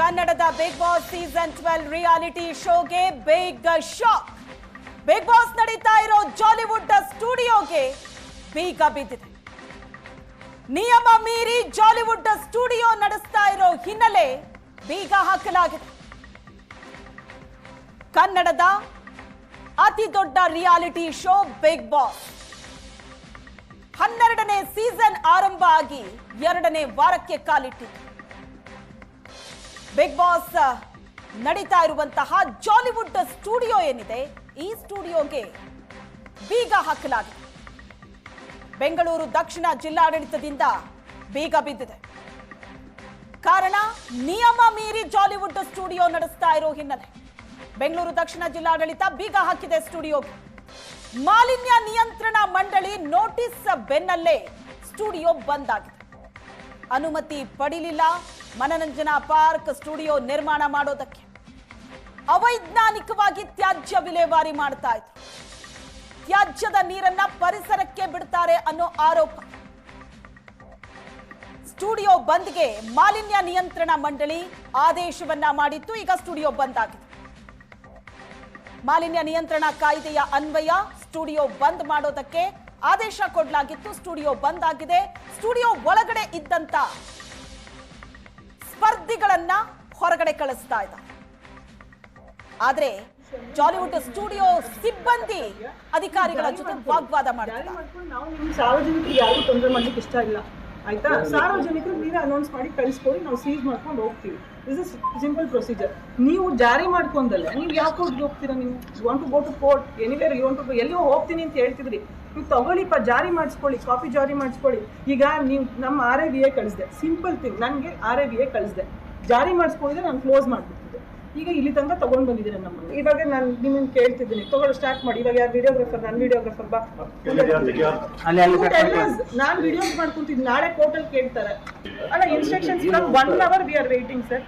ಕನ್ನಡದ Bigg Boss season 12 reality ಶೋಗೆ big shock. Bigg Boss ನಡೀತಾ ಇರೋ ಜಾಲಿವುಡ್ ಸ್ಟುಡಿಯೋಗೆ ಬೀಗ ಬಿದ್ದಿದೆ. ನಿಯಮ ಮೀರಿ ಜಾಲಿವುಡ್ ಸ್ಟುಡಿಯೋ ನಡೆಸ್ತಾ ಇರೋ ಹಿನ್ನೆಲೆ ಬೀಗ ಹಾಕಲಾಗಿದೆ. ಕನ್ನಡದ ಅತಿ ದೊಡ್ಡ ರಿಯಾಲಿಟಿ ಶೋ ಬಿಗ್ ಬಾಸ್ 12ನೇ ಸೀಸನ್ ಆರಂಭ ಆಗಿ 2ನೇ ವಾರಕ್ಕೆ ಕಾಲಿಟ್ಟಿದೆ. ಬಿಗ್ ಬಾಸ್ ನಡೀತಾ ಇರುವಂತಹ ಜಾಲಿವುಡ್ ಸ್ಟುಡಿಯೋ ಏನಿದೆ, ಈ ಸ್ಟುಡಿಯೋಗೆ ಬೀಗ ಹಾಕಲಾಗಿದೆ. ಬೆಂಗಳೂರು ದಕ್ಷಿಣ ಜಿಲ್ಲಾಡಳಿತದಿಂದ ಬೀಗ ಬಿದ್ದಿದೆ. ಕಾರಣ ನಿಯಮ ಮೀರಿ ಜಾಲಿವುಡ್ ಸ್ಟುಡಿಯೋ ನಡೆಸ್ತಾ ಇರೋ ಹಿನ್ನೆಲೆ ಬೆಂಗಳೂರು ದಕ್ಷಿಣ ಜಿಲ್ಲಾಡಳಿತ ಬೀಗ ಹಾಕಿದೆ ಸ್ಟುಡಿಯೋಗೆ. ಮಾಲಿನ್ಯ ನಿಯಂತ್ರಣ ಮಂಡಳಿ ನೋಟಿಸ್ ಬೆನ್ನಲ್ಲೇ ಸ್ಟುಡಿಯೋ ಬಂದ್ ಆಗಿದೆ. ಅನುಮತಿ ಪಡೆಯಲಿಲ್ಲ ಮನರಂಜನಾ ಪಾರ್ಕ್ ಸ್ಟುಡಿಯೋ ನಿರ್ಮಾಣ ಮಾಡೋದಕ್ಕೆ. ಅವೈಜ್ಞಾನಿಕವಾಗಿ ತ್ಯಾಜ್ಯ ವಿಲೇವಾರಿ ಮಾಡ್ತಾ ಇದ್ರು. ತ್ಯಾಜ್ಯದ ನೀರನ್ನ ಪರಿಸರಕ್ಕೆ ಬಿಡ್ತಾರೆ ಅನ್ನೋ ಆರೋಪ. ಸ್ಟುಡಿಯೋ ಬಂದ್ಗೆ ಮಾಲಿನ್ಯ ನಿಯಂತ್ರಣ ಮಂಡಳಿ ಆದೇಶವನ್ನ ಮಾಡಿತ್ತು. ಈಗ ಸ್ಟುಡಿಯೋ ಬಂದ್ ಆಗಿದೆ. ಮಾಲಿನ್ಯ ನಿಯಂತ್ರಣ ಕಾಯ್ದೆಯ ಅನ್ವಯ ಸ್ಟುಡಿಯೋ ಬಂದ್ ಮಾಡೋದಕ್ಕೆ ಆದೇಶ ಕೊಡಲಾಗಿತ್ತು. ಸ್ಟುಡಿಯೋ ಬಂದ್ ಆಗಿದೆ. ಸ್ಟುಡಿಯೋ ಒಳಗಡೆ ಇದ್ದಂತ ಸ್ಪರ್ಧಿಗಳನ್ನ ಹೊರಗಡೆ ಕಳಿಸ್ತಾ ಇದ್ದಾರೆ. ಆದ್ರೆ ಜಾಲಿವುಡ್ ಸ್ಟುಡಿಯೋ ಸಿಬ್ಬಂದಿ ಅಧಿಕಾರಿಗಳ ಜೊತೆ ವಾಗ್ವಾದ ಮಾಡ್ತಾರೆ. ನಾವು ನಿಮ್ಮ ಸಾರ್ವಜನಿಕರಿಗೆ ಯಾರಿಗೂ ತೊಂದರೆ ಮಾಡ್ಲಿಕ್ಕೆ ಇಷ್ಟ ಇಲ್ಲ, ಆಯ್ತಾ? ಸಾರ್ವಜನಿಕರು ನೀವೇ ಅನೌನ್ಸ್ ಮಾಡಿ ಕಳಿಸ್ಕೊಡಿ, ನಾವು ಸೀಸ್ ಮಾಡ್ಕೊಂಡು ಹೋಗ್ತೀವಿ. This is simple procedure. ನೀವು ಜಾರಿ ಮಾಡ್ಕೊಂಡಲ್ಲೇ ನೀವು ಯಾವ ಕೋರ್ಟ್ಗೆ ಹೋಗ್ತೀರಾ? ನೀವು want to go to court anywhere you want to ಎಲ್ಲಿಯೋ ಹೋಗ್ತೀನಿ ಅಂತ ಹೇಳ್ತಿದ್ರಿ. ನೀವು ತಗೊಳ್ಳಿಪ್ಪ, ಜಾರಿ ಮಾಡಿಸ್ಕೊಳ್ಳಿ, ಕಾಪಿ ಜಾರಿ ಮಾಡಿಸ್ಕೊಳ್ಳಿ. ಈಗ ನೀವು ನಮ್ಮ RAVA ಕಳಿಸಿದೆ, ಸಿಂಪಲ್ ಥಿಂಗ್. ನನಗೆ RAVA ಕಳಿಸಿದೆ, ಜಾರಿ ಮಾಡಿಸ್ಕೊಂಡಿದ್ರೆ ನಾನು ಕ್ಲೋಸ್ ಮಾಡಿಬಿಡ್ತಿದ್ದೆ. ಈಗ ಇಲ್ಲಿ ತನಕ ತಗೊಂಡ್ ಬಂದಿದ್ದೀರಾ ನಮ್ಮನ್ನು. ಇವಾಗ ನಾನು ನಿಮ್ಮನ್ನು ಕೇಳ್ತಿದ್ದೀನಿ, ತಗೊಳ್ಳೋ ಸ್ಟಾರ್ಟ್ ಮಾಡಿ. ಇವಾಗ ಯಾರು ವಿಡಿಯೋಗ್ರಾಫರ್? ನಾನು ವಿಡಿಯೋಗ್ರಾಫರ್ ಬಾ. ನಾನು ವಿಡಿಯೋಸ್ ಮಾಡ್ಕೊಂತಿದ್ದು, ನಾಳೆ ಕೋರ್ಟಲ್ಲಿ ಕೇಳ್ತಾರೆ. ಅಲ್ಲ, instructions from 1 hour we are waiting sir.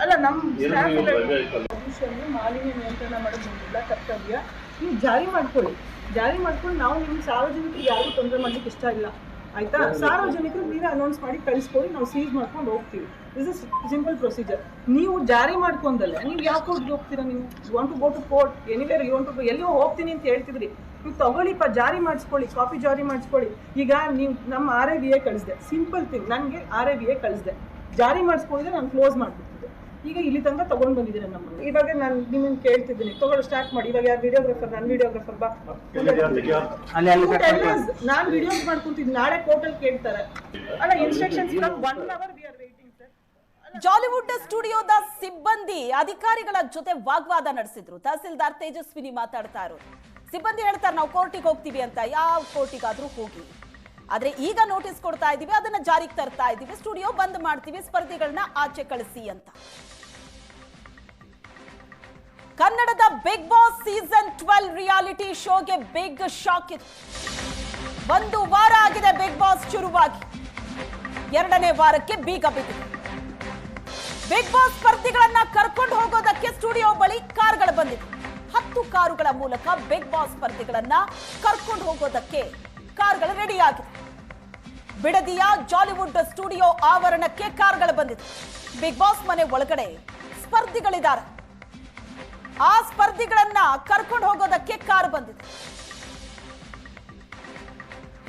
ಅಲ್ಲ, ನಮ್ಮ ಸ್ಟಾಫ್ ಮಾಲಿನ್ಯ ನಿಯಂತ್ರಣ ಮಾಡೋದಿಲ್ಲ ಕರ್ತವ್ಯ. ನೀವು ಜಾರಿ ಮಾಡ್ಕೊಳ್ಳಿ, ಜಾರಿ ಮಾಡ್ಕೊಂಡು ನಾವು ನಿಮ್ಮ ಸಾರ್ವಜನಿಕರಿಗೆ ಯಾರಿಗೂ ತೊಂದರೆ ಮಾಡ್ಲಿಕ್ಕೆ ಇಷ್ಟ ಇಲ್ಲ, ಆಯ್ತಾ? ಸಾರ್ವಜನಿಕರು ನೀವೇ ಅನೌನ್ಸ್ ಮಾಡಿ ಕಳಿಸ್ಕೊಡಿ, ನಾವು ಸೀಸ್ ಮಾಡ್ಕೊಂಡು ಹೋಗ್ತೀವಿ. This is simple procedure. ನೀವು ಜಾರಿ ಮಾಡ್ಕೊಂಡಲ್ಲೇ ನೀವು ಯಾವ ಕೋರ್ಟ್ಗೆ ಹೋಗ್ತೀರಾ? ನೀವು want to go to court anywhere you want to ಎಲ್ಲಿಯೋ ಹೋಗ್ತೀನಿ ಅಂತ ಹೇಳ್ತಿದ್ರಿ. ನೀವು ತಗೊಳ್ಳಿಪ್ಪ, ಜಾರಿ ಮಾಡಿಸ್ಕೊಳ್ಳಿ, ಕಾಪಿ ಜಾರಿ ಮಾಡಿಸ್ಕೊಳ್ಳಿ. ಈಗ ನೀವು ನಮ್ಮ RAVA ಕಳಿಸಿದೆ, ಸಿಂಪಲ್ ಥಿಂಗ್. ನನಗೆ RAVA ಕಳಿಸಿದೆ, ಜಾರಿ ಮಾಡಿಸ್ಕೊಂಡಿದ್ರೆ ನಾನು ಕ್ಲೋಸ್ ಮಾಡಿಬಿಡ್ತಿದ್ದೆ. ಈಗ ಇಲ್ಲಿ ತನಕ ತಗೊಂಡ್ ಬಂದಿದ್ದೀರಾ ನಮ್ಮನ್ನು. ಇವಾಗ ನಾನು ನಿಮ್ಮನ್ನು ಕೇಳ್ತಿದ್ದೀನಿ, ತಗೊಳ್ಳೋ ಸ್ಟಾರ್ಟ್ ಮಾಡಿ. ಇವಾಗ ಯಾರು ವಿಡಿಯೋಗ್ರಾಫರ್? ನಾನು ವಿಡಿಯೋಗ್ರಾಫರ್ ಬಾ. ನಾನು ವಿಡಿಯೋಸ್ ಮಾಡ್ಕೊಂತಿದ್ದು, ನಾಳೆ ಕೋರ್ಟಲ್ಲಿ ಕೇಳ್ತಾರೆ. ಅಲ್ಲ, instructions from 1 hour we are waiting sir. Jollywood ಸ್ಟುಡಿಯೋದ ಸಿಬ್ಬಂದಿ ಅಧಿಕಾರಿಗಳ ಜೊತೆ ವಾಗ್ವಾದ ನಡೆಸಿದ್ರು. ತಹಸೀಲ್ದಾರ್ ತೇಜಸ್ವಿನಿ ಮಾತಾಡ್ತಾ ಇರೋದು. ಸಿಬ್ಬಂದಿ ಹೇಳ್ತಾರೆ, ನಾವು ಕೋರ್ಟಿಗೆ ಹೋಗ್ತೀವಿ ಅಂತ. ಯಾವ ಕೋರ್ಟಿಗಾದ್ರೂ ಹೋಗಿ, ಆದ್ರೆ ಈಗ ನೋಟಿಸ್ ಕೊಡ್ತಾ ಇದೀವಿ, ಅದನ್ನ ಜಾರಿಗೆ ತರ್ತಾ ಇದೀವಿ, ಸ್ಟುಡಿಯೋ ಬಂದ್ ಮಾಡ್ತೀವಿ, ಸ್ಪರ್ಧಿಗಳನ್ನ ಆಚೆ ಕಳಿಸಿ ಅಂತ. ಕನ್ನಡದ ಬಿಗ್ ಬಾಸ್ ಸೀಸನ್ 12 ರಿಯಾಲಿಟಿ ಶೋಗೆ ಬಿಗ್ ಶಾಕ್ ಇದೆ. 1 ವಾರ ಆಗಿದೆ ಬಿಗ್ ಬಾಸ್ ಶುರುವಾಗಿ, 2ನೇ ವಾರಕ್ಕೆ ಬೀಗ ಬಿದ್ದಿದೆ. ಬಿಗ್ ಬಾಸ್ ಸ್ಪರ್ಧಿಗಳನ್ನ ಕರ್ಕೊಂಡು ಹೋಗೋದಕ್ಕೆ ಸ್ಟುಡಿಯೋ ಬಳಿ ಕಾರ್ಗಳು ಬಂದಿದೆ. 10 ಕಾರುಗಳ ಮೂಲಕ ಬಿಗ್ ಬಾಸ್ ಸ್ಪರ್ಧಿಗಳನ್ನ ಕರ್ಕೊಂಡು ಹೋಗೋದಕ್ಕೆ ಕಾರ್ಗಳು ರೆಡಿ ಆಗಿದೆ. ಬಿಡದಿಯ ಜಾಲಿವುಡ್ ಸ್ಟುಡಿಯೋ ಆವರಣಕ್ಕೆ ಕಾರ್ಗಳು ಬಂದಿದೆ. ಬಿಗ್ ಬಾಸ್ ಮನೆ ಒಳಗಡೆ ಸ್ಪರ್ಧಿಗಳಿದ್ದಾರೆ. ಆ ಸ್ಪರ್ಧಿಗಳನ್ನ ಕರ್ಕೊಂಡು ಹೋಗೋದಕ್ಕೆ ಕಾರ್ ಬಂದಿದೆ.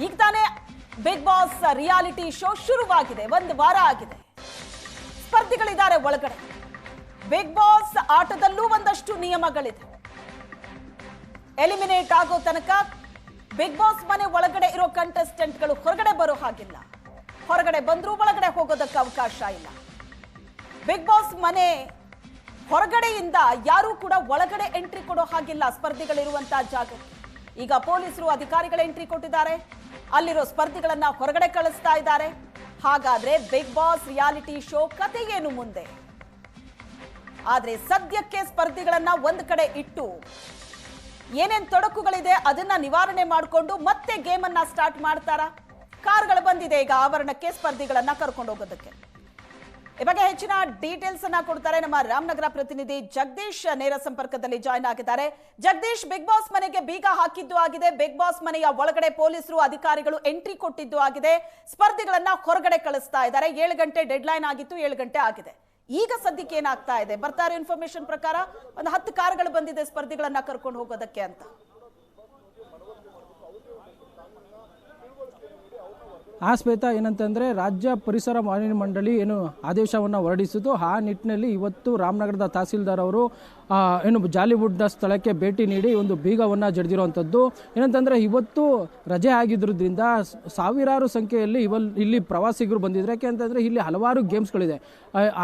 ಈಗ ತಾನೇ ಬಿಗ್ ಬಾಸ್ ರಿಯಾಲಿಟಿ ಶೋ ಶುರುವಾಗಿದೆ, 1 ವಾರ ಆಗಿದೆ. ಸ್ಪರ್ಧಿಗಳಿದ್ದಾರೆ ಒಳಗಡೆ. ಬಿಗ್ ಬಾಸ್ ಆಟದಲ್ಲೂ ಒಂದಷ್ಟು ನಿಯಮಗಳಿದೆ. ಎಲಿಮಿನೇಟ್ ಆಗೋ ತನಕ ಬಿಗ್ ಬಾಸ್ ಮನೆ ಒಳಗಡೆ ಇರೋ ಕಂಟೆಸ್ಟೆಂಟ್ಗಳು ಹೊರಗಡೆ ಬರೋ ಹಾಗಿಲ್ಲ. ಹೊರಗಡೆ ಬಂದ್ರೂ ಒಳಗಡೆ ಹೋಗೋದಕ್ಕೆ ಅವಕಾಶ ಇಲ್ಲ. ಬಿಗ್ ಬಾಸ್ ಮನೆ ಹೊರಗಡೆಯಿಂದ ಯಾರೂ ಕೂಡ ಒಳಗಡೆ ಎಂಟ್ರಿ ಕೊಡೋ ಹಾಗಿಲ್ಲ ಸ್ಪರ್ಧಿಗಳಿರುವಂತಹ ಜಾಗಕ್ಕೆ. ಈಗ ಪೊಲೀಸರು ಅಧಿಕಾರಿಗಳ ಎಂಟ್ರಿ ಕೊಟ್ಟಿದ್ದಾರೆ. ಅಲ್ಲಿರೋ ಸ್ಪರ್ಧಿಗಳನ್ನ ಹೊರಗಡೆ ಕಳಿಸ್ತಾ ಇದ್ದಾರೆ. ಹಾಗಾದ್ರೆ ಬಿಗ್ ಬಾಸ್ ರಿಯಾಲಿಟಿ ಶೋ ಕತೆ ಏನು ಮುಂದೆ? ಆದ್ರೆ ಸದ್ಯಕ್ಕೆ ಸ್ಪರ್ಧಿಗಳನ್ನ ಒಂದ್ ಕಡೆ ಇಟ್ಟು ಏನೇನ್ ತೊಡಕುಗಳಿದೆ ಅದನ್ನ ನಿವಾರಣೆ ಮಾಡಿಕೊಂಡು ಮತ್ತೆ ಗೇಮ್ ಅನ್ನ ಸ್ಟಾರ್ಟ್ ಮಾಡ್ತಾರಾ? ಕಾರ್ಗಳು ಬಂದಿದೆ ಈಗ ಆವರಣಕ್ಕೆ ಸ್ಪರ್ಧಿಗಳನ್ನ ಕರ್ಕೊಂಡು ಹೋಗೋದಕ್ಕೆ. ಈ ಬಗ್ಗೆ ಹೆಚ್ಚಿನ ಡೀಟೇಲ್ಸ್ ಅನ್ನ ಕೊಡ್ತಾರೆ ನಮ್ಮ ರಾಮನಗರ ಪ್ರತಿನಿಧಿ ಜಗದೀಶ್. ನೇರ ಸಂಪರ್ಕದಲ್ಲಿ ಜಾಯ್ನ್ ಆಗಿದ್ದಾರೆ. ಜಗದೀಶ್, ಬಿಗ್ ಬಾಸ್ ಮನೆಗೆ ಬೀಗ ಹಾಕಿದ್ದು ಆಗಿದೆ. ಬಿಗ್ ಬಾಸ್ ಮನೆಯ ಒಳಗಡೆ ಪೊಲೀಸರು ಅಧಿಕಾರಿಗಳು ಎಂಟ್ರಿ ಕೊಟ್ಟಿದ್ದು ಆಗಿದೆ. ಸ್ಪರ್ಧಿಗಳನ್ನ ಹೊರಗಡೆ ಕಳಿಸ್ತಾ ಇದ್ದಾರೆ. 7 ಗಂಟೆ ಡೆಡ್ ಲೈನ್ ಆಗಿತ್ತು, 7 ಗಂಟೆ ಆಗಿದೆ. ಈಗ ಸದ್ಯಕ್ಕೆ ಏನಾಗ್ತಾ ಇದೆ? ಬರ್ತಾರೆ ಇನ್ಫಾರ್ಮೇಶನ್ ಪ್ರಕಾರ ಒಂದು 10 ಕಾರ್ಗಳು ಬಂದಿದೆ ಸ್ಪರ್ಧಿಗಳನ್ನ ಕರ್ಕೊಂಡು ಹೋಗೋದಕ್ಕೆ ಅಂತ. ಆ ಶ್ವೇತ, ಏನಂತಂದರೆ ರಾಜ್ಯ ಪರಿಸರ ಮಾಲಿನ್ಯ ಮಂಡಳಿ ಏನು ಆದೇಶವನ್ನು ಹೊರಡಿಸಿತು, ಆ ನಿಟ್ಟಿನಲ್ಲಿ ಇವತ್ತು ರಾಮನಗರದ ತಹಸೀಲ್ದಾರ್ ಅವರು ಏನು ಜಾಲಿವುಡ್ನ ಸ್ಥಳಕ್ಕೆ ಭೇಟಿ ನೀಡಿ ಒಂದು ಬೀಗವನ್ನು ಜಡಿದಿರುವಂಥದ್ದು. ಏನಂತಂದರೆ ಇವತ್ತು ರಜೆ ಆಗಿದ್ದರಿಂದ ಸಾವಿರಾರು ಸಂಖ್ಯೆಯಲ್ಲಿ ಇಲ್ಲಿ ಪ್ರವಾಸಿಗರು ಬಂದಿದ್ದಾರೆ. ಯಾಕೆ ಅಂತಂದರೆ ಇಲ್ಲಿ ಹಲವಾರು ಗೇಮ್ಸ್ಗಳಿದೆ,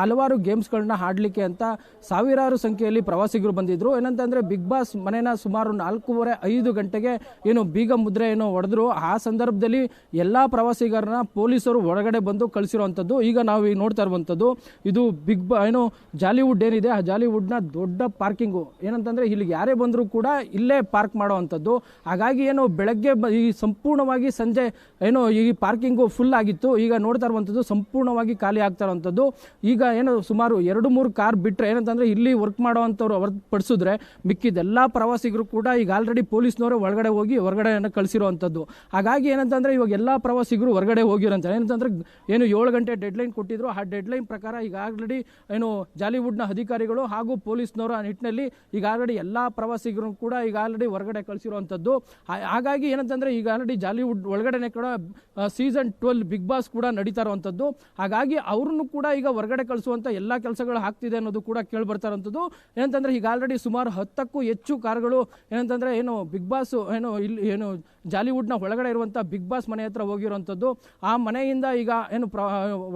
ಹಲವಾರು ಗೇಮ್ಸ್ಗಳನ್ನ ಆಡಲಿಕ್ಕೆ ಅಂತ ಸಾವಿರಾರು ಸಂಖ್ಯೆಯಲ್ಲಿ ಪ್ರವಾಸಿಗರು ಬಂದಿದ್ದರು. ಏನಂತಂದರೆ ಬಿಗ್ ಬಾಸ್ ಮನೆನ ಸುಮಾರು 4:30-5 ಗಂಟೆಗೆ ಏನು ಬೀಗ ಮುದ್ರೆ ಏನೋ ಹೊಡೆದ್ರು. ಆ ಸಂದರ್ಭದಲ್ಲಿ ಎಲ್ಲ ಪ್ರವಾಸಿಗರನ್ನ ಪೊಲೀಸರು ಒಳಗಡೆ ಬಂದು ಕಳಿಸಿರುವಂಥದ್ದು. ಈಗ ನಾವು ಈಗ ನೋಡ್ತಾ ಇರುವಂಥದ್ದು ಇದು ಏನು ಜಾಲಿವುಡ್ ಏನಿದೆ, ಆ ಜಾಲಿವುಡ್ನ ದೊಡ್ಡ ಪಾರ್ಕಿಂಗು. ಏನಂತಂದರೆ ಇಲ್ಲಿಗೆ ಯಾರೇ ಬಂದರೂ ಕೂಡ ಇಲ್ಲೇ ಪಾರ್ಕ್ ಮಾಡುವಂಥದ್ದು. ಹಾಗಾಗಿ ಏನು ಬೆಳಗ್ಗೆ ಈ ಸಂಪೂರ್ಣವಾಗಿ ಸಂಜೆ ಏನು ಈ ಪಾರ್ಕಿಂಗು ಫುಲ್ ಆಗಿತ್ತು. ಈಗ ನೋಡ್ತಾ ಇರುವಂಥದ್ದು ಸಂಪೂರ್ಣವಾಗಿ ಖಾಲಿ ಆಗ್ತಾ ಇರುವಂಥದ್ದು. ಈಗ ಏನು ಸುಮಾರು 2-3 ಕಾರ್ ಬಿಟ್ಟರೆ ಏನಂತಂದರೆ ಇಲ್ಲಿ ವರ್ಕ್ ಮಾಡೋವಂಥವ್ರು ಹೊರತುಪಡಿಸಿದ್ರೆ ಮಿಕ್ಕಿದೆಲ್ಲ ಪ್ರವಾಸಿಗರು ಕೂಡ ಈಗ ಆಲ್ರೆಡಿ ಪೊಲೀಸ್ನವರು ಒಳಗಡೆ ಹೋಗಿ ಹೊರಗಡೆಯನ್ನು ಕಳಿಸಿರುವಂಥದ್ದು. ಹಾಗಾಗಿ ಏನಂತಂದರೆ ಇವಾಗ ಎಲ್ಲ ಪ್ರವಾಸಿಗರು ಹೊರಗಡೆ ಹೋಗಿರೋಂಥ ಏನಂತಂದರೆ ಏನು 7 ಗಂಟೆ ಡೆಡ್ಲೈನ್ ಕೊಟ್ಟಿದ್ರು. ಆ ಡೆಡ್ಲೈನ್ ಪ್ರಕಾರ ಈಗ ಆಲ್ರೆಡಿ ಏನು ಜಾಲಿವುಡ್ನ ಅಧಿಕಾರಿಗಳು ಹಾಗೂ ಪೊಲೀಸ್ನವರ ನಿಟ್ಟಿನಲ್ಲಿ ಈಗ ಆಲ್ರೆಡಿ ಎಲ್ಲ ಪ್ರವಾಸಿಗರು ಕೂಡ ಈಗ ಆಲ್ರೆಡಿ ಹೊರಗಡೆ ಕಳಿಸಿರುವಂಥದ್ದು. ಹಾಗಾಗಿ ಏನಂತಂದರೆ ಈಗ ಆಲ್ರೆಡಿ ಜಾಲಿವುಡ್ ಒಳಗಡೆ ಕೂಡ ಸೀಸನ್ 12 ಬಿಗ್ ಬಾಸ್ ಕೂಡ ನಡೀತಾ ಇರುವಂಥದ್ದು. ಹಾಗಾಗಿ ಅವ್ರನ್ನು ಕೂಡ ಈಗ ಹೊರಗಡೆ ಕಳಿಸುವಂಥ ಎಲ್ಲ ಕೆಲಸಗಳು ಆಗ್ತಿದೆ ಅನ್ನೋದು ಕೂಡ ಕೇಳಿ ಬರ್ತಾ ಇರುವಂಥದ್ದು. ಏನಂತಂದರೆ ಈಗ ಆಲ್ರೆಡಿ ಸುಮಾರು 10ಕ್ಕೂ ಹೆಚ್ಚು ಕಾರ್ಗಳು ಏನಂತಂದರೆ ಏನು ಬಿಗ್ ಬಾಸ್ ಏನು ಇಲ್ಲಿ ಏನು ಜಾಲಿವುಡ್ನ ಒಳಗಡೆ ಇರುವಂಥ ಬಿಗ್ ಬಾಸ್ ಮನೆ ಹತ್ರ ಹೋಗಿರುವಂಥದ್ದು. ಆ ಮನೆಯಿಂದ ಈಗ ಏನು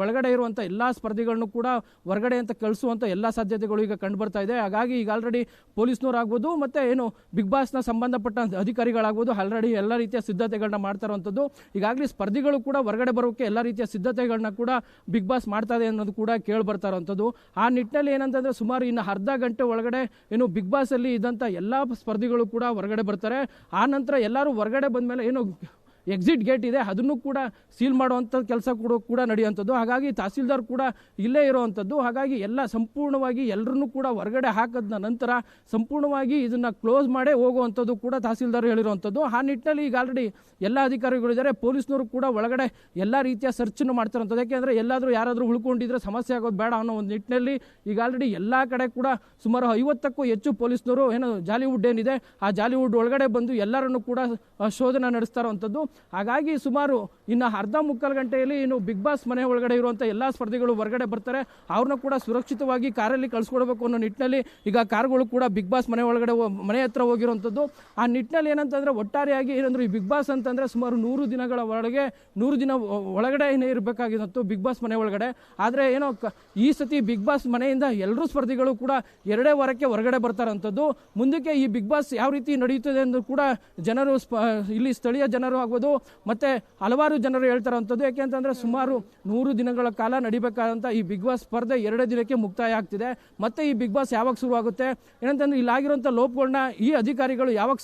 ಒಳಗಡೆ ಇರುವಂಥ ಎಲ್ಲ ಸ್ಪರ್ಧಿಗಳನ್ನು ಕೂಡ ಹೊರಗಡೆ ಅಂತ ಕಳಿಸುವಂಥ ಎಲ್ಲ ಸಾಧ್ಯತೆಗಳು ಈಗ ಕಂಡು ಬರ್ತಾ ಇದೆ. ಹಾಗಾಗಿ ಈಗ ಆಲ್ರೆಡಿ ಪೊಲೀಸ್ನವರಾಗ್ಬೋದು ಮತ್ತು ಏನು ಬಿಗ್ ಬಾಸ್ನ ಸಂಬಂಧಪಟ್ಟ ಅಧಿಕಾರಿಗಳಾಗ್ಬೋದು ಆಲ್ರೆಡಿ ಎಲ್ಲ ರೀತಿಯ ಸಿದ್ಧತೆಗಳನ್ನ ಮಾಡ್ತಾ ಇರುವಂಥದ್ದು. ಈಗಾಗಲೇ ಸ್ಪರ್ಧಿಗಳು ಕೂಡ ಹೊರಗಡೆ ಬರೋಕ್ಕೆ ಎಲ್ಲ ರೀತಿಯ ಸಿದ್ಧತೆಗಳನ್ನ ಕೂಡ ಬಿಗ್ ಬಾಸ್ ಮಾಡ್ತಾ ಇದೆ ಅನ್ನೋದು ಕೂಡ ಕೇಳಿ ಬರ್ತಾ ಇರುವಂಥದ್ದು. ಆ ನಿಟ್ಟಿನಲ್ಲಿ ಏನಂತಂದರೆ ಸುಮಾರು ಇನ್ನು ಅರ್ಧ ಗಂಟೆ ಒಳಗಡೆ ಏನು ಬಿಗ್ ಬಾಸಲ್ಲಿ ಇದ್ದಂಥ ಎಲ್ಲ ಸ್ಪರ್ಧಿಗಳು ಕೂಡ ಹೊರಗಡೆ ಬರ್ತಾರೆ. ಆ ನಂತರ ಎಲ್ಲರೂ ಹೊರಗಡೆ ಬಂದಮೇಲೆ ಏನು ಎಕ್ಸಿಟ್ ಗೇಟ್ ಇದೆ ಅದನ್ನು ಕೂಡ ಸೀಲ್ ಮಾಡುವಂಥ ಕೆಲಸ ಕೂಡ ನಡೆಯುವಂಥದ್ದು. ಹಾಗಾಗಿ ತಹಸೀಲ್ದಾರ್ ಕೂಡ ಇಲ್ಲೇ ಇರುವಂಥದ್ದು. ಹಾಗಾಗಿ ಎಲ್ಲ ಸಂಪೂರ್ಣವಾಗಿ ಎಲ್ಲರನ್ನೂ ಕೂಡ ಹೊರಗಡೆ ಹಾಕಿದ ನಂತರ ಸಂಪೂರ್ಣವಾಗಿ ಇದನ್ನು ಕ್ಲೋಸ್ ಮಾಡೇ ಹೋಗುವಂಥದ್ದು ಕೂಡ ತಹಸೀಲ್ದಾರ್ ಹೇಳಿರುವಂಥದ್ದು. ಆ ನಿಟ್ಟಿನಲ್ಲಿ ಈಗ ಆಲ್ರೆಡಿ ಎಲ್ಲ ಅಧಿಕಾರಿಗಳಿದ್ದಾರೆ, ಪೊಲೀಸ್ನವರು ಕೂಡ ಒಳಗಡೆ ಎಲ್ಲ ರೀತಿಯ ಸರ್ಚನ್ನು ಮಾಡ್ತಾರಂಥದ್ದು. ಯಾಕೆಂದರೆ ಎಲ್ಲಾದರೂ ಯಾರಾದರೂ ಉಳ್ಕೊಂಡಿದ್ರೆ ಸಮಸ್ಯೆ ಆಗೋದು ಬೇಡ ಅನ್ನೋ ಒಂದು ನಿಟ್ಟಿನಲ್ಲಿ ಈಗ ಆಲ್ರೆಡಿ ಎಲ್ಲ ಕಡೆ ಕೂಡ ಸುಮಾರು 50ಕ್ಕೂ ಹೆಚ್ಚು ಪೊಲೀಸ್ನವರು ಏನು ಜಾಲಿವುಡ್ ಏನಿದೆ ಆ ಜಾಲಿವುಡ್ ಒಳಗಡೆ ಬಂದು ಎಲ್ಲರನ್ನು ಕೂಡ ಶೋಧನೆ ನಡೆಸ್ತಾ ಇರುವಂಥದ್ದು. ಹಾಗಾಗಿ ಸುಮಾರು ಇನ್ನು ಅರ್ಧ ಮುಕ್ಕಾಲು ಗಂಟೆಯಲ್ಲಿ ಇನ್ನು ಬಿಗ್ ಬಾಸ್ ಮನೆ ಒಳಗಡೆ ಇರುವಂಥ ಎಲ್ಲ ಸ್ಪರ್ಧಿಗಳು ಹೊರಗಡೆ ಬರ್ತಾರೆ. ಅವ್ರನ್ನ ಕೂಡ ಸುರಕ್ಷಿತವಾಗಿ ಕಾರಲ್ಲಿ ಕಳಿಸ್ಕೊಡ್ಬೇಕು ಅನ್ನೋ ನಿಟ್ಟಿನಲ್ಲಿ ಈಗ ಕಾರ್ಗಳು ಕೂಡ ಬಿಗ್ ಬಾಸ್ ಮನೆ ಒಳಗಡೆ ಮನೆ ಹತ್ರ ಹೋಗಿರುವಂಥದ್ದು. ಆ ನಿಟ್ಟಿನಲ್ಲಿ ಏನಂತಂದರೆ ಒಟ್ಟಾರೆಯಾಗಿ ಏನಂದ್ರೆ ಈ ಬಿಗ್ ಬಾಸ್ ಅಂತಂದರೆ ಸುಮಾರು 100 ದಿನಗಳ ಒಳಗೆ 100 ದಿನ ಒಳಗಡೆ ಇರಬೇಕಾಗಿತ್ತು ಬಿಗ್ ಬಾಸ್ ಮನೆ ಒಳಗಡೆ. ಆದರೆ ಏನೋ ಈ ಸತಿ ಬಿಗ್ ಬಾಸ್ ಮನೆಯಿಂದ ಎಲ್ಲರೂ ಸ್ಪರ್ಧಿಗಳು ಕೂಡ 2 ವಾರಕ್ಕೆ ಹೊರಗಡೆ ಬರ್ತಾರಂಥದ್ದು. ಮುಂದಕ್ಕೆ ಈ ಬಿಗ್ ಬಾಸ್ ಯಾವ ರೀತಿ ನಡೆಯುತ್ತದೆ ಎಂದು ಕೂಡ ಜನರು ಇಲ್ಲಿ ಸ್ಥಳೀಯ ಜನರು ಆಗ್ಬೋದು ಮತ್ತೆ ಹಲವಾರು ಜನರು ಹೇಳ್ತಾರಂಥದ್ದು. ಯಾಕೆ ಅಂತಂದರೆ ಸುಮಾರು 100 ದಿನಗಳ ಕಾಲ ನಡಿಬೇಕಾದಂಥ ಈ ಬಿಗ್ ಬಾಸ್ ಸ್ಪರ್ಧೆ 2 ದಿನಕ್ಕೆ ಮುಕ್ತಾಯ ಆಗ್ತಿದೆ. ಮತ್ತೆ ಈ ಬಿಗ್ ಬಾಸ್ ಯಾವಾಗ ಶುರುವಾಗುತ್ತೆ ಏನಂತಂದ್ರೆ ಇಲ್ಲಾಗಿರುವಂಥ ಲೋಪಗಳನ್ನ ಈ ಅಧಿಕಾರಿಗಳು ಯಾವಾಗ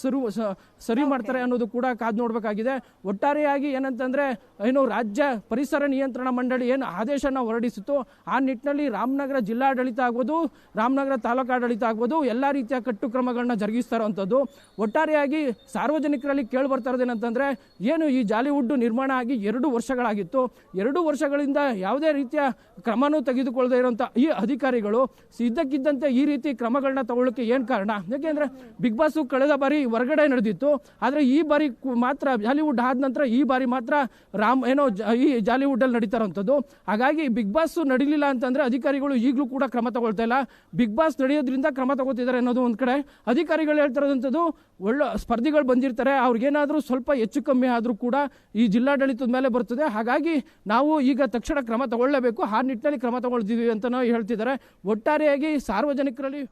ಸರಿ ಮಾಡ್ತಾರೆ ಅನ್ನೋದು ಕೂಡ ಕಾದು ನೋಡಬೇಕಾಗಿದೆ. ಒಟ್ಟಾರೆಯಾಗಿ ಏನಂತಂದರೆ ಏನು ರಾಜ್ಯ ಪರಿಸರ ನಿಯಂತ್ರಣ ಮಂಡಳಿ ಏನು ಆದೇಶನ ಹೊರಡಿಸಿತು ಆ ನಿಟ್ಟಿನಲ್ಲಿ ರಾಮನಗರ ಜಿಲ್ಲಾಡಳಿತ ಆಗ್ಬೋದು, ರಾಮನಗರ ತಾಲೂಕಾಡಳಿತ ಆಗ್ಬೋದು ಎಲ್ಲ ರೀತಿಯ ಕಟ್ಟುಕ್ರಮಗಳನ್ನ ಜರುಗಿಸ್ತಾ ಇರುವಂಥದ್ದು. ಒಟ್ಟಾರೆಯಾಗಿ ಸಾರ್ವಜನಿಕರಲ್ಲಿ ಕೇಳಿ ಬರ್ತಾ ಇರೋದೇನಂತಂದರೆ ಏನು ಈ ಜಾಲಿವುಡ್ ನಿರ್ಮಾಣ ಆಗಿ 2 ವರ್ಷಗಳಾಗಿತ್ತು. 2 ವರ್ಷಗಳಿಂದ ಯಾವುದೇ ರೀತಿಯ ಕ್ರಮನೂ ತೆಗೆದುಕೊಳ್ಳದೆ ಇರುವಂಥ ಈ ಅಧಿಕಾರಿಗಳು ಇದ್ದಕ್ಕಿದ್ದಂತೆ ಈ ರೀತಿ ಕ್ರಮಗಳನ್ನ ತಗೊಳ್ಳೋಕ್ಕೆ ಏನು ಕಾರಣ? ಯಾಕೆಂದರೆ ಬಿಗ್ ಬಾಸು ಕಳೆದ ಬಾರಿ ಹೊರಗಡೆ ನಡೆದಿತ್ತು, ಆದರೆ ಈ ಬಾರಿ ಮಾತ್ರ ಜಾಲಿವುಡ್ ಆದ ನಂತರ ಈ ಬಾರಿ ಮಾತ್ರ ಈ ಜಾಲಿವುಡ್ಡಲ್ಲಿ ನಡೀತಾ ಇರೋಂಥದ್ದು. ಹಾಗಾಗಿ ಬಿಗ್ ಬಾಸ್ ನಡೀಲಿಲ್ಲ ಅಂತಂದರೆ ಅಧಿಕಾರಿಗಳು ಈಗಲೂ ಕೂಡ ಕ್ರಮ ತಗೊಳ್ತಾ ಇಲ್ಲ. ಬಿಗ್ ಬಾಸ್ ನಡೆಯೋದ್ರಿಂದ ಕ್ರಮ ತಗೋತಿದ್ದಾರೆ ಅನ್ನೋದು ಒಂದು ಕಡೆ. ಅಧಿಕಾರಿಗಳು ಹೇಳ್ತಾ ಇರೋದಂಥದ್ದು ಒಳ್ಳೆ ಸ್ಪರ್ಧಿಗಳು ಬಂದಿರ್ತಾರೆ, ಅವ್ರಿಗೇನಾದರೂ ಸ್ವಲ್ಪ ಹೆಚ್ಚು ಕಮ್ಮಿ ಆದರೂ ಕೂಡ ಈ ಜಿಲ್ಲಾಡಳಿತದ ಮೇಲೆ ಬರ್ತದೆ. ಹಾಗಾಗಿ ನಾವು ಈಗ ತಕ್ಷಣ ಕ್ರಮ ತಗೊಳ್ಳಲೇಬೇಕು, ಆ ನಿಟ್ಟಿನಲ್ಲಿ ಕ್ರಮ ತಗೊಳ್ತಿದ್ದೀವಿ ಅಂತ ನಾವು ಹೇಳ್ತಿದ್ದಾರೆ. ಒಟ್ಟಾರೆಯಾಗಿ ಸಾರ್ವಜನಿಕರಲ್ಲಿ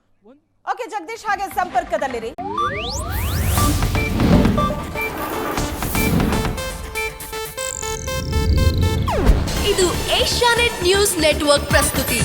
ಓಕೆ ಜಗದೀಶ್, ಹಾಗೆ ಸಂಪರ್ಕದಲ್ಲಿರಿ. ಇದು ಏಷ್ಯಾನೆಟ್ ನ್ಯೂಸ್ ನೆಟ್ವರ್ಕ್ ಪ್ರಸ್ತುತಿ.